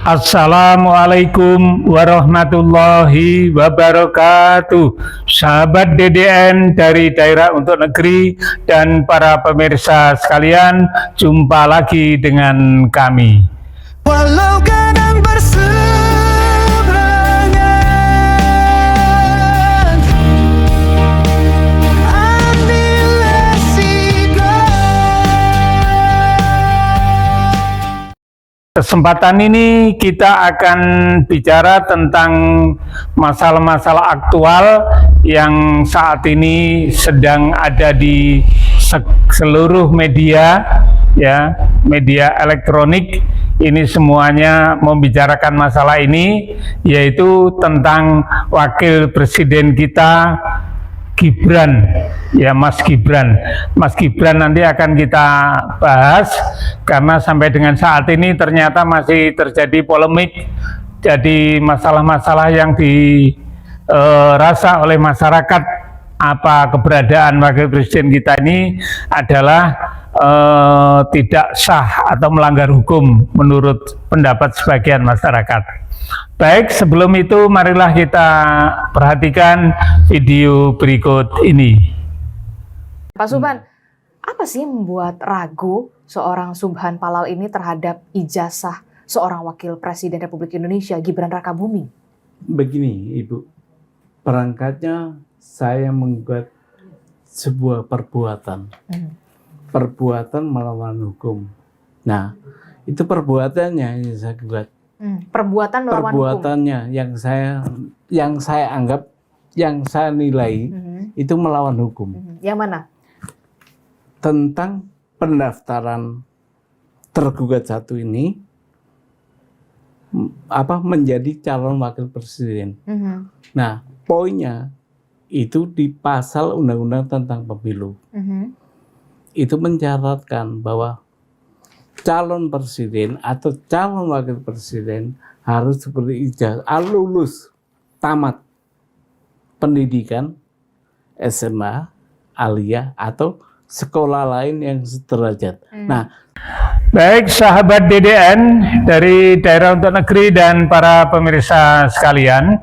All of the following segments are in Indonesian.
Assalamualaikum warahmatullahi wabarakatuh. Sahabat DDN dari daerah untuk negeri dan para pemirsa sekalian, jumpa lagi dengan kami. Walau kadang berseberangan, ambillah sikap. Kesempatan ini kita akan bicara tentang masalah-masalah aktual yang saat ini sedang ada di seluruh media, ya, media elektronik. Ini semuanya membicarakan masalah ini, yaitu tentang wakil presiden kita Gibran, ya, Mas Gibran. Mas Gibran nanti akan kita bahas karena sampai dengan saat ini ternyata masih terjadi polemik. Jadi masalah-masalah yang dirasa oleh masyarakat, apa keberadaan wakil presiden kita ini adalah tidak sah atau melanggar hukum menurut pendapat sebagian masyarakat. Baik, sebelum itu marilah kita perhatikan video berikut ini. Pak Subhan, apa sih yang membuat ragu seorang Subhan Palal ini terhadap ijazah seorang wakil presiden Republik Indonesia, Gibran Rakabuming? Begini, Ibu, perangkatnya saya menggugat sebuah perbuatan. Perbuatan melawan hukum. Nah, itu perbuatannya yang saya gugat. Perbuatan melawan Perbuatannya hukum. yang saya anggap, yang saya nilai itu melawan hukum. Yang mana? Tentang pendaftaran tergugat satu ini menjadi calon wakil presiden. Nah, poinnya itu di pasal Undang-Undang tentang Pemilu. Itu mencatatkan bahwa calon presiden atau calon wakil presiden harus seperti ijazah lulus tamat pendidikan SMA, aliyah atau sekolah lain yang sederajat. Nah, Baik, sahabat DDN dari daerah untuk negeri dan para pemirsa sekalian,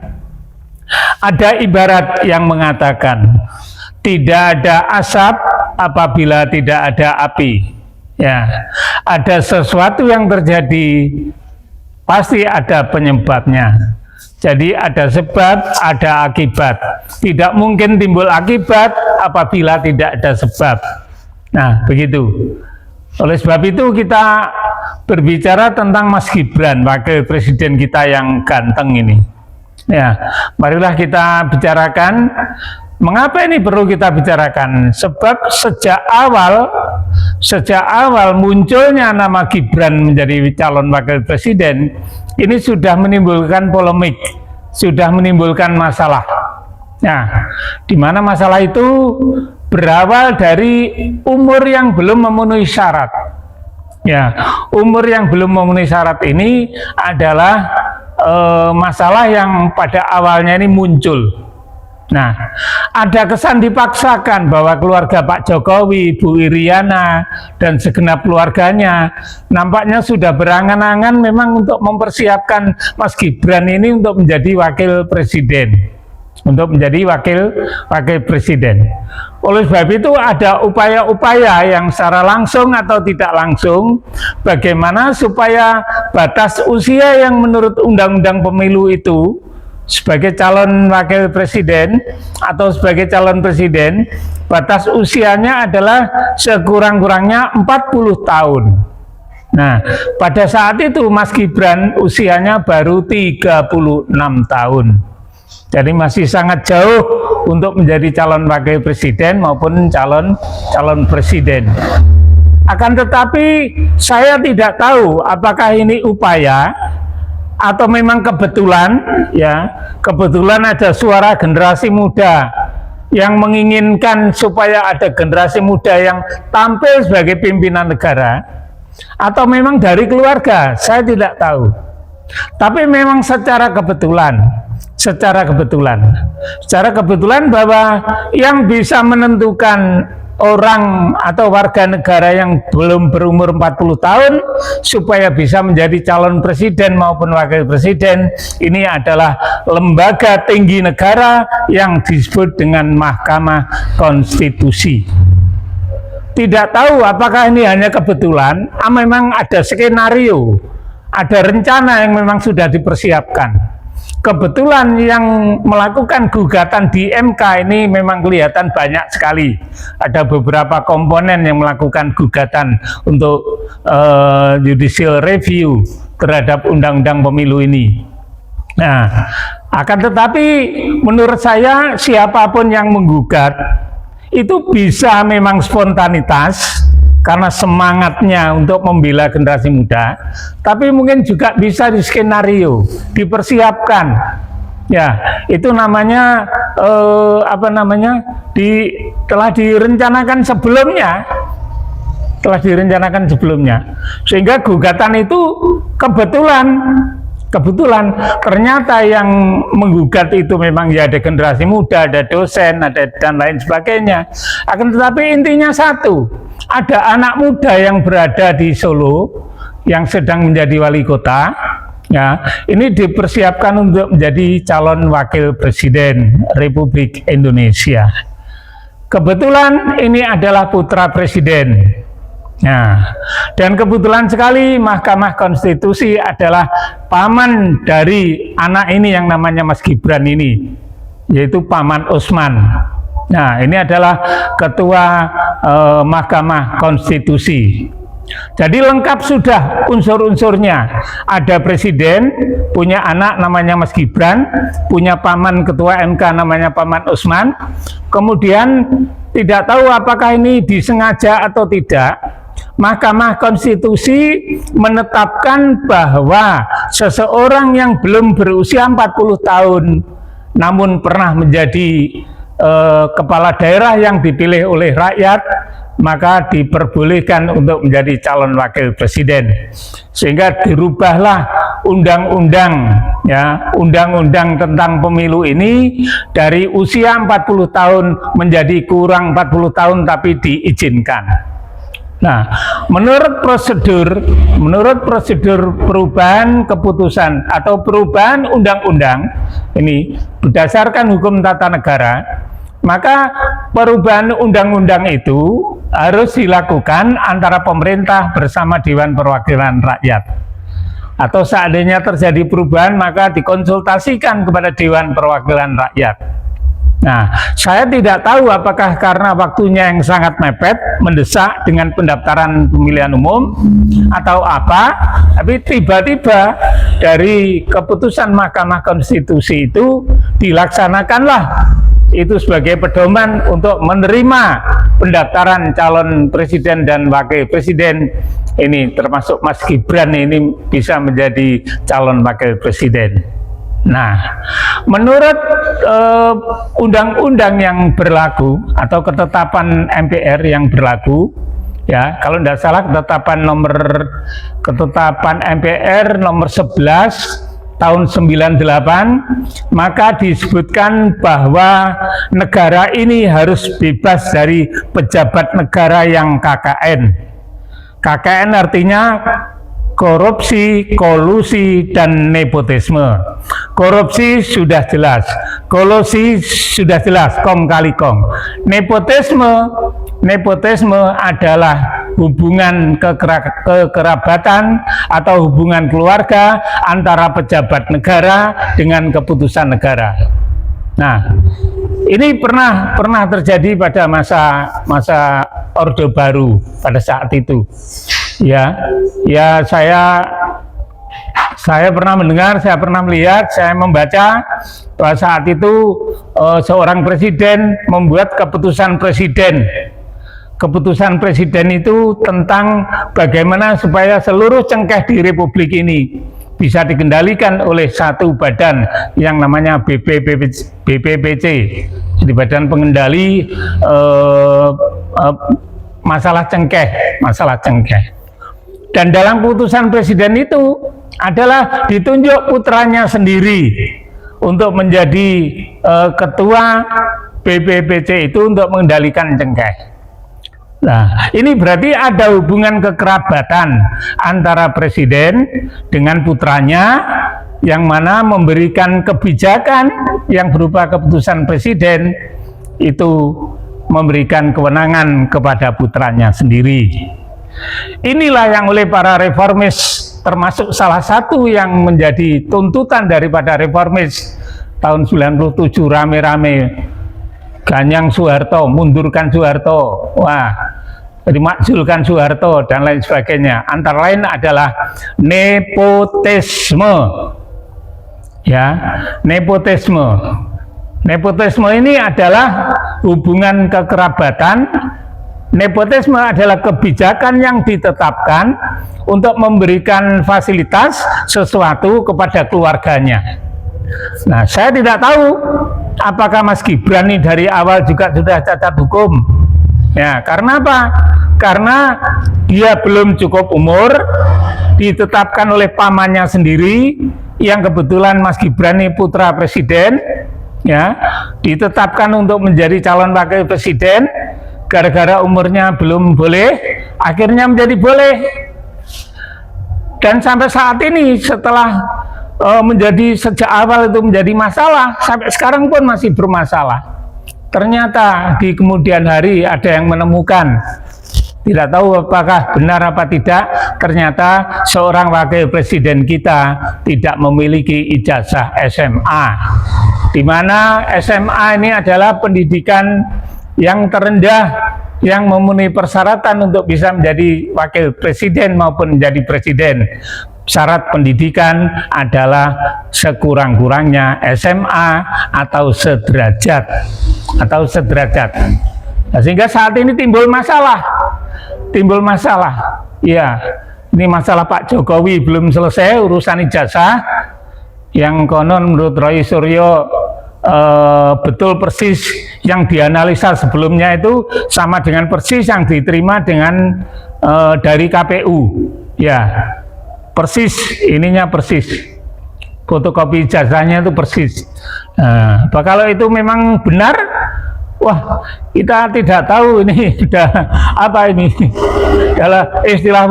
ada ibarat yang mengatakan tidak ada asap apabila tidak ada api. Ya, ada sesuatu yang terjadi, pasti ada penyebabnya. Jadi ada sebab, ada akibat. Tidak mungkin timbul akibat apabila tidak ada sebab. Nah, begitu. Oleh sebab itu kita berbicara tentang Mas Gibran, wakil presiden kita yang ganteng ini. Ya, marilah kita bicarakan. Mengapa ini perlu kita bicarakan? Sebab sejak awal munculnya nama Gibran menjadi calon wakil presiden, ini sudah menimbulkan polemik, sudah menimbulkan masalah. Nah, di mana masalah itu berawal dari umur yang belum memenuhi syarat. Ya, umur yang belum memenuhi syarat ini adalah masalah yang pada awalnya ini muncul. Nah, ada kesan dipaksakan bahwa keluarga Pak Jokowi, Bu Iriana, dan segenap keluarganya nampaknya sudah berangan-angan memang untuk mempersiapkan Mas Gibran ini untuk menjadi wakil presiden. Untuk menjadi wakil presiden. Oleh sebab itu ada upaya-upaya yang secara langsung atau tidak langsung bagaimana supaya batas usia yang menurut Undang-Undang Pemilu itu sebagai calon wakil presiden atau sebagai calon presiden, batas usianya adalah sekurang-kurangnya 40 tahun. Nah, pada saat itu Mas Gibran usianya baru 36 tahun. Jadi masih sangat jauh untuk menjadi calon wakil presiden maupun calon presiden. Akan tetapi saya tidak tahu apakah ini upaya atau memang kebetulan, ya, kebetulan ada suara generasi muda yang menginginkan supaya ada generasi muda yang tampil sebagai pimpinan negara, atau memang dari keluarga, saya tidak tahu. Tapi memang secara kebetulan bahwa yang bisa menentukan orang atau warga negara yang belum berumur 40 tahun supaya bisa menjadi calon presiden maupun wakil presiden. Ini adalah lembaga tinggi negara yang disebut dengan Mahkamah Konstitusi. Tidak tahu apakah ini hanya kebetulan, memang ada skenario, ada rencana yang memang sudah dipersiapkan. Kebetulan yang melakukan gugatan di MK ini memang kelihatan banyak sekali. Ada beberapa komponen yang melakukan gugatan untuk judicial review terhadap undang-undang pemilu ini. Nah, akan tetapi menurut saya siapapun yang menggugat itu bisa memang spontanitas karena semangatnya untuk membela generasi muda, tapi mungkin juga bisa di skenario, dipersiapkan. Ya, itu namanya telah direncanakan sebelumnya. Sehingga gugatan itu kebetulan ternyata yang menggugat itu memang ya ada generasi muda, ada dosen, ada dan lain sebagainya. Akan tetapi intinya satu, ada anak muda yang berada di Solo yang sedang menjadi wali kota. Ya, ini dipersiapkan untuk menjadi calon wakil presiden Republik Indonesia. Kebetulan ini adalah putra presiden. Nah, dan kebetulan sekali Mahkamah Konstitusi adalah paman dari anak ini yang namanya Mas Gibran ini, yaitu Paman Usman. Nah, ini adalah ketua Mahkamah Konstitusi. Jadi lengkap sudah unsur-unsurnya. Ada presiden, punya anak namanya Mas Gibran, punya paman ketua MK namanya Paman Usman. Kemudian tidak tahu apakah ini disengaja atau tidak, Mahkamah Konstitusi menetapkan bahwa seseorang yang belum berusia 40 tahun namun pernah menjadi kepala daerah yang dipilih oleh rakyat, maka diperbolehkan untuk menjadi calon wakil presiden. Sehingga dirubahlah undang-undang, ya, undang-undang tentang pemilu ini dari usia 40 tahun menjadi kurang 40 tahun tapi diizinkan. Nah, menurut prosedur perubahan keputusan atau perubahan undang-undang ini berdasarkan hukum tata negara, maka perubahan undang-undang itu harus dilakukan antara pemerintah bersama Dewan Perwakilan Rakyat. Atau seandainya terjadi perubahan maka dikonsultasikan kepada Dewan Perwakilan Rakyat. Nah, saya tidak tahu apakah karena waktunya yang sangat mepet, mendesak dengan pendaftaran pemilihan umum atau apa, tapi tiba-tiba dari keputusan Mahkamah Konstitusi itu dilaksanakanlah itu sebagai pedoman untuk menerima pendaftaran calon presiden dan wakil presiden ini, termasuk Mas Gibran ini bisa menjadi calon wakil presiden. Nah, menurut undang-undang yang berlaku atau ketetapan MPR yang berlaku, ya, kalau tidak salah ketetapan MPR nomor 11 tahun 98, maka disebutkan bahwa negara ini harus bebas dari pejabat negara yang KKN. KKN artinya korupsi, kolusi, dan nepotisme. Korupsi sudah jelas, kolusi sudah jelas, kong kali kong. Nepotisme adalah hubungan kekerabatan atau hubungan keluarga antara pejabat negara dengan keputusan negara. Nah, ini pernah terjadi pada masa Orde Baru pada saat itu. Ya, saya pernah mendengar, saya pernah melihat, saya membaca bahwa saat itu seorang presiden membuat keputusan presiden. Keputusan presiden itu tentang bagaimana supaya seluruh cengkeh di Republik ini bisa dikendalikan oleh satu badan yang namanya BPPC, jadi Badan Pengendali masalah cengkeh. Dan dalam keputusan presiden itu adalah ditunjuk putranya sendiri untuk menjadi ketua BPPC itu untuk mengendalikan cengkeh. Nah, ini berarti ada hubungan kekerabatan antara presiden dengan putranya, yang mana memberikan kebijakan yang berupa keputusan presiden itu memberikan kewenangan kepada putranya sendiri. Inilah yang oleh para reformis, termasuk salah satu yang menjadi tuntutan daripada reformis tahun 97 rame-rame, Ganyang Soeharto, mundurkan Soeharto, wah, dimakzulkan Soeharto dan lain sebagainya. Antara lain adalah nepotisme, ya, nepotisme. Nepotisme ini adalah hubungan kekerabatan. Nepotisme adalah kebijakan yang ditetapkan untuk memberikan fasilitas sesuatu kepada keluarganya. Nah, saya tidak tahu apakah Mas Gibran ini dari awal juga sudah cacat hukum. Ya, karena apa? Karena dia belum cukup umur, ditetapkan oleh pamannya sendiri, yang kebetulan Mas Gibran ini putra presiden, ya, ditetapkan untuk menjadi calon wakil presiden. Gara-gara umurnya belum boleh, akhirnya menjadi boleh. Dan sampai saat ini, setelah menjadi sejak awal itu menjadi masalah, sampai sekarang pun masih bermasalah. Ternyata di kemudian hari ada yang menemukan, tidak tahu apakah benar apa tidak, ternyata seorang wakil presiden kita tidak memiliki ijazah SMA, di mana SMA ini adalah pendidikan yang terendah yang memenuhi persyaratan untuk bisa menjadi wakil presiden maupun menjadi presiden. Syarat pendidikan adalah sekurang-kurangnya SMA atau sederajat, Nah, sehingga saat ini timbul masalah. Ya, ini masalah Pak Jokowi belum selesai urusan ijazah, yang konon menurut Roy Suryo betul persis yang dianalisa sebelumnya itu sama dengan persis yang diterima dengan dari KPU, ya, persis, ininya persis, fotokopi ijazahnya itu persis. Nah, kalau itu memang benar, wah, kita tidak tahu ini sudah apa ini. Kalau istilah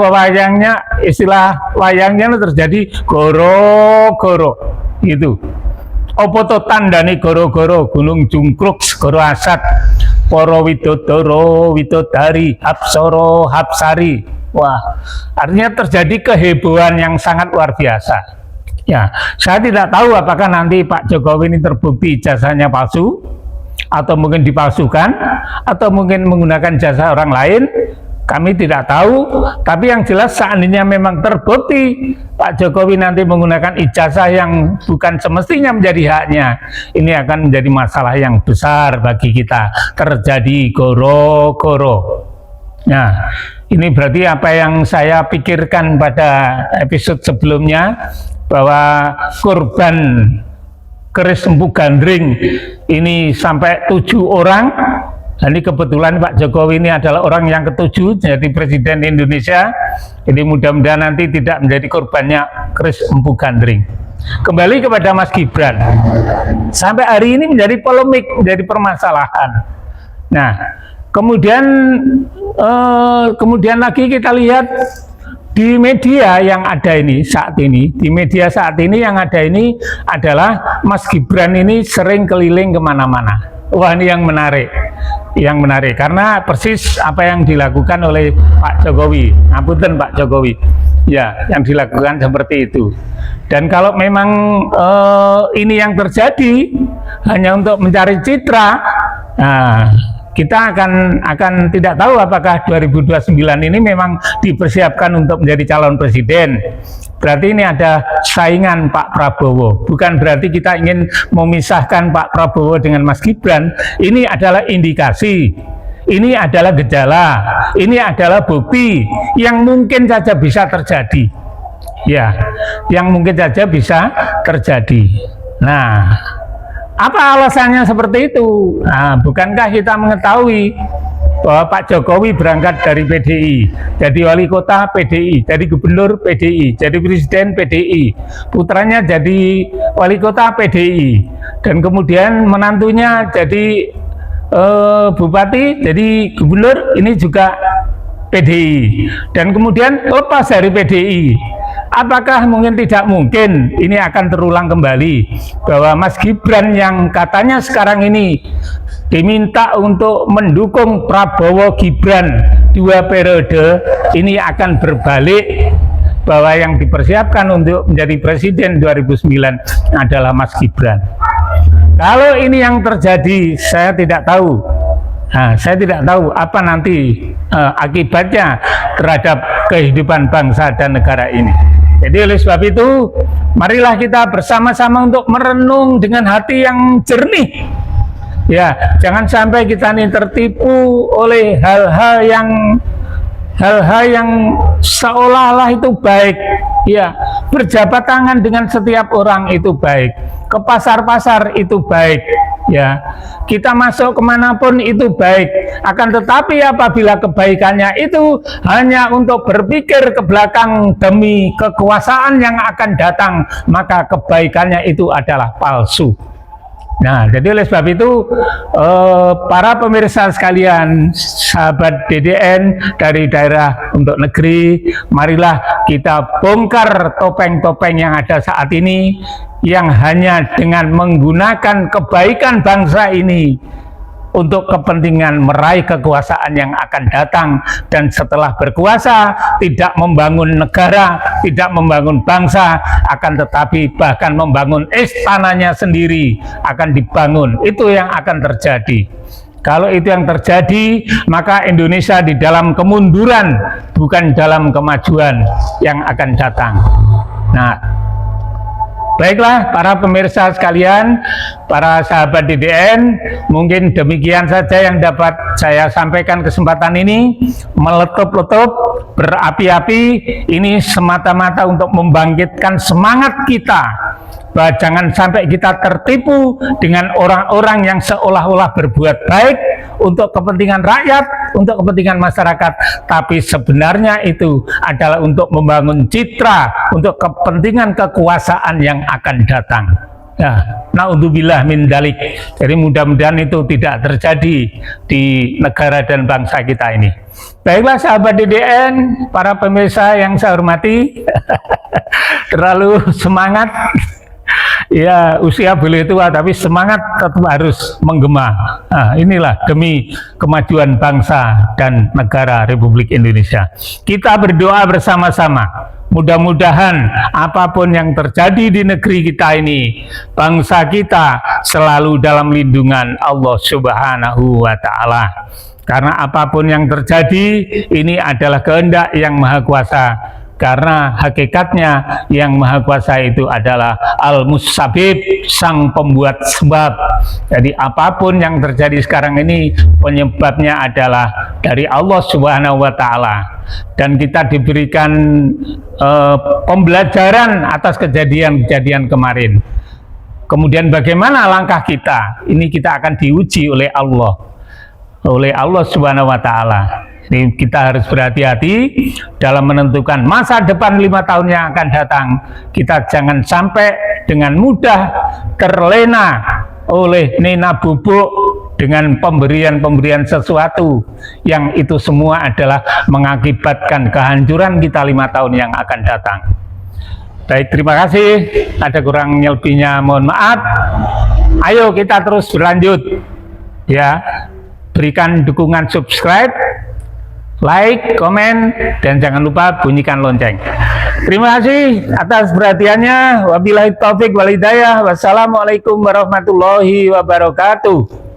wayangnya itu terjadi goro-goro gitu. Opo to tandane goro-goro, gunung jungkruk segoro asat, para widodara widodari, hapsara hapsari. Wah, artinya terjadi kehebohan yang sangat luar biasa. Ya, saya tidak tahu apakah nanti Pak Jokowi ini terbukti ijazahnya palsu, atau mungkin dipalsukan, atau mungkin menggunakan jasa orang lain. Kami tidak tahu, tapi yang jelas seandainya memang terbukti Pak Jokowi nanti menggunakan ijazah yang bukan semestinya menjadi haknya, ini akan menjadi masalah yang besar bagi kita, terjadi goro-goro. Nah, ini berarti apa yang saya pikirkan pada episode sebelumnya, bahwa korban keris empu gandring ini sampai 7 orang. Dan ini kebetulan Pak Jokowi ini adalah orang yang ke-7 jadi presiden Indonesia. Jadi mudah-mudahan nanti tidak menjadi korbannya keris empu gandring. Kembali kepada Mas Gibran, sampai hari ini menjadi polemik, menjadi permasalahan. Nah, kemudian lagi kita lihat di media yang ada ini saat ini, yang ada ini adalah Mas Gibran ini sering keliling kemana-mana. Wah, ini yang menarik, karena persis apa yang dilakukan oleh Pak Jokowi. Ngapunten Pak Jokowi, ya, yang dilakukan seperti itu. Dan kalau memang ini yang terjadi hanya untuk mencari citra, nah, kita akan tidak tahu apakah 2029 ini memang dipersiapkan untuk menjadi calon presiden. Berarti ini ada saingan Pak Prabowo. Bukan berarti kita ingin memisahkan Pak Prabowo dengan Mas Gibran. Ini adalah indikasi, ini adalah gejala, ini adalah bukti yang mungkin saja bisa terjadi. Ya, yang mungkin saja bisa terjadi. Nah, apa alasannya seperti itu? Nah, bukankah kita mengetahui bahwa Pak Jokowi berangkat dari PDI, jadi wali kota PDI, jadi gubernur PDI, jadi presiden PDI, putranya jadi wali kota PDI, dan kemudian menantunya jadi bupati, jadi gubernur, ini juga PDI, dan kemudian lepas dari PDI. Apakah mungkin tidak mungkin ini akan terulang kembali bahwa Mas Gibran yang katanya sekarang ini diminta untuk mendukung Prabowo Gibran 2 periode, ini akan berbalik bahwa yang dipersiapkan untuk menjadi presiden 2009 adalah Mas Gibran. Kalau ini yang terjadi, saya tidak tahu. Nah, saya tidak tahu apa nanti akibatnya terhadap kehidupan bangsa dan negara ini. Jadi oleh sebab itu, marilah kita bersama-sama untuk merenung dengan hati yang jernih. Ya, jangan sampai kita ini tertipu oleh hal-hal yang seolah-olah itu baik. Ya, berjabat tangan dengan setiap orang itu baik. Ke pasar-pasar itu baik. Ya, kita masuk kemanapun itu baik. Akan tetapi apabila kebaikannya itu hanya untuk berpikir ke belakang demi kekuasaan yang akan datang, maka kebaikannya itu adalah palsu. Nah, jadi oleh sebab itu para pemirsa sekalian, sahabat DDN dari daerah untuk negeri, marilah kita bongkar topeng-topeng yang ada saat ini, yang hanya dengan menggunakan kebaikan bangsa ini untuk kepentingan meraih kekuasaan yang akan datang, dan setelah berkuasa tidak membangun negara, tidak membangun bangsa, akan tetapi bahkan membangun istananya sendiri akan dibangun. Itu yang akan terjadi. Kalau itu yang terjadi, maka Indonesia di dalam kemunduran, bukan dalam kemajuan yang akan datang. Nah, baiklah para pemirsa sekalian, para sahabat DDN, mungkin demikian saja yang dapat saya sampaikan kesempatan ini. Meletup-letup, berapi-api, ini semata-mata untuk membangkitkan semangat kita, bahwa jangan sampai kita tertipu dengan orang-orang yang seolah-olah berbuat baik untuk kepentingan rakyat, untuk kepentingan masyarakat, tapi sebenarnya itu adalah untuk membangun citra, untuk kepentingan kekuasaan yang akan datang. Ya, naudzubillah min dalik. Jadi mudah-mudahan itu tidak terjadi di negara dan bangsa kita ini. Baiklah sahabat DDN, para pemirsa yang saya hormati, terlalu semangat. Ya, usia boleh tua, tapi semangat tetap harus menggema. Nah, inilah demi kemajuan bangsa dan negara Republik Indonesia. Kita berdoa bersama-sama. Mudah-mudahan apapun yang terjadi di negeri kita ini, bangsa kita selalu dalam lindungan Allah Subhanahu wa Ta'ala. Karena apapun yang terjadi, ini adalah kehendak Yang Maha Kuasa. Karena hakikatnya Yang Maha Kuasa itu adalah Al-Musabbib, sang pembuat sebab. Jadi apapun yang terjadi sekarang ini, penyebabnya adalah dari Allah Subhanahu wa Ta'ala. Dan kita diberikan pembelajaran atas kejadian-kejadian kemarin. Kemudian bagaimana langkah kita? Ini kita akan diuji oleh Allah Subhanahu wa Ta'ala. Jadi kita harus berhati-hati dalam menentukan masa depan 5 tahun yang akan datang. Kita jangan sampai dengan mudah terlena oleh nena bubuk dengan pemberian-pemberian sesuatu yang itu semua adalah mengakibatkan kehancuran kita 5 tahun yang akan datang. Baik, terima kasih. Ada kurang lebihnya mohon maaf. Ayo kita terus berlanjut. Ya, berikan dukungan subscribe, like, komen, dan jangan lupa bunyikan lonceng. Terima kasih atas perhatiannya. Wabillahi taufik wal hidayah. Wassalamualaikum warahmatullahi wabarakatuh.